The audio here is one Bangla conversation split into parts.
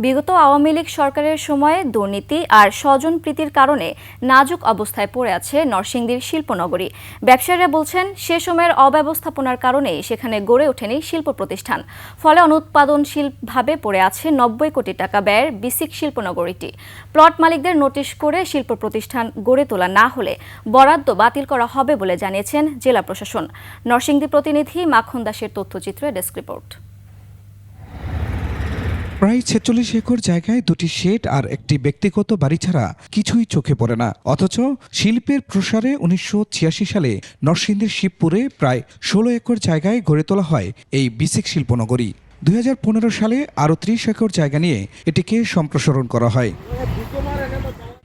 বিগত আওয়ামী লীগ সরকারের সময়ে দুর্নীতি আর স্বজনপ্রীতির কারণে নাজুক অবস্থায় পড়ে আছে নরসিংদীর শিল্পনগরী। ব্যবসায়ীরা বলছেন, সে সময়ের অব্যবস্থাপনার কারণেই সেখানে গড়ে ওঠেনি শিল্প প্রতিষ্ঠান। ফলে অনুৎপাদনশীলভাবে পড়ে আছে ৯০ কোটি টাকা ব্যয়ের বিসিক শিল্পনগরীটি। প্লট মালিকদের নোটিশ করে শিল্প প্রতিষ্ঠান গড়ে তোলা না হলে বরাদ্দ বাতিল করা হবে বলে জানিয়েছেন জেলা প্রশাসন। নরসিংদী প্রতিনিধি মাখন দাসের তথ্যচিত্রে ডেস্ক রিপোর্ট। প্রায় ৪৬ একর জায়গায় দুটি শেড আর একটি ব্যক্তিগত বাড়ি ছাড়া কিছুই চোখে পড়ে না। অথচ শিল্পের প্রসারে ১৯৮৬ সালে নরসিংদীর শিবপুরে প্রায় ১৬ একর জায়গায় গড়ে তোলা হয় এই বিসিক শিল্পনগরী। ২০১৫ সালে আরও ৩০ একর জায়গা নিয়ে এটিকে সম্প্রসারণ করা হয়।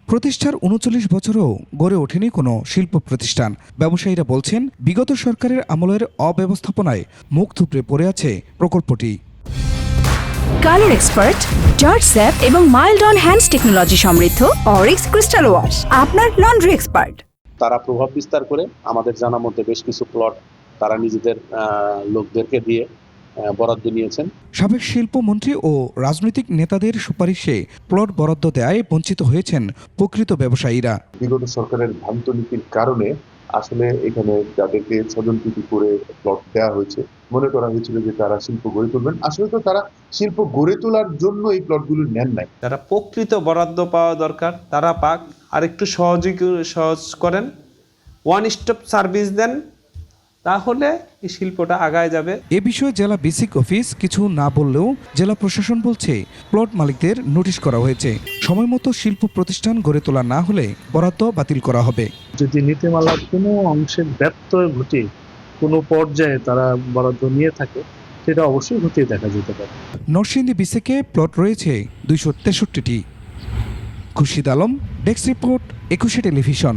প্রতিষ্ঠার ৩৯ বছরও গড়ে ওঠেনি কোনো শিল্প প্রতিষ্ঠান। ব্যবসায়ীরা বলছেন, বিগত সরকারের আমলের অব্যবস্থাপনায় মুখ থুবড়ে পড়ে আছে প্রকল্পটি। কালার এক্সপার্ট, জর্জ স্যাপ এবং মাইল্ড অন হ্যান্ডস টেকনোলজি সমৃদ্ধ অরিক্স ক্রিস্টাল ওয়াশ আপনার লন্ড্রি এক্সপার্ট। তারা প্রভাব বিস্তার করে আমাদের জানা মধ্যে বেশ কিছু প্লট তারা নিজেদের লোকদেরকে দিয়ে বরাদ্দ নিয়েছেন। সাবেক শিল্পমন্ত্রী ও রাজনৈতিক নেতাদের সুপারিশে প্লট বরাদ্দ দেয় বঞ্চিত হয়েছেন প্রকৃত ব্যবসায়ীরা। বিগত সরকারের ভ্রান্ত নীতির কারণে আসলে এখানে যাদেরকে স্বজনপ্রীতি করে প্লট দেওয়া হয়েছে, মনে করা হয়েছিল যে তারা শিল্প গড়ে তুলবেন। আসলে তো তারা শিল্প গড়ে তোলার জন্য এই প্লটগুলো নেন নাই। যারা প্রকৃত বরাদ্দ পাওয়া দরকার তারা পাক, আর একটু সহজ করেন, ওয়ান স্টপ সার্ভিস দেন, তাহলে এই শিল্পটা আগায় যাবে। এ বিষয়ে জেলা বিসিক অফিস কিছু না বললেও জেলা প্রশাসন বলছে, প্লট মালিকদের নোটিশ করা হয়েছে। সময়মতো শিল্প প্রতিষ্ঠান গড়ে তোলা না হলে বরাদ্দ বাতিল করা হবে। যদি নীতিমালার কোনো অংশে ব্যত্যয় ঘটে কোনো পর্যায়ে তারা বরাদ্দ নিয়ে থাকে, সেটা অবশ্যই হতে দেখা যেতে পারে। নরসিংদী বিসিকে প্লট রয়েছে ২৬৩টি। Khurshid Alam, desk report, ২১ television.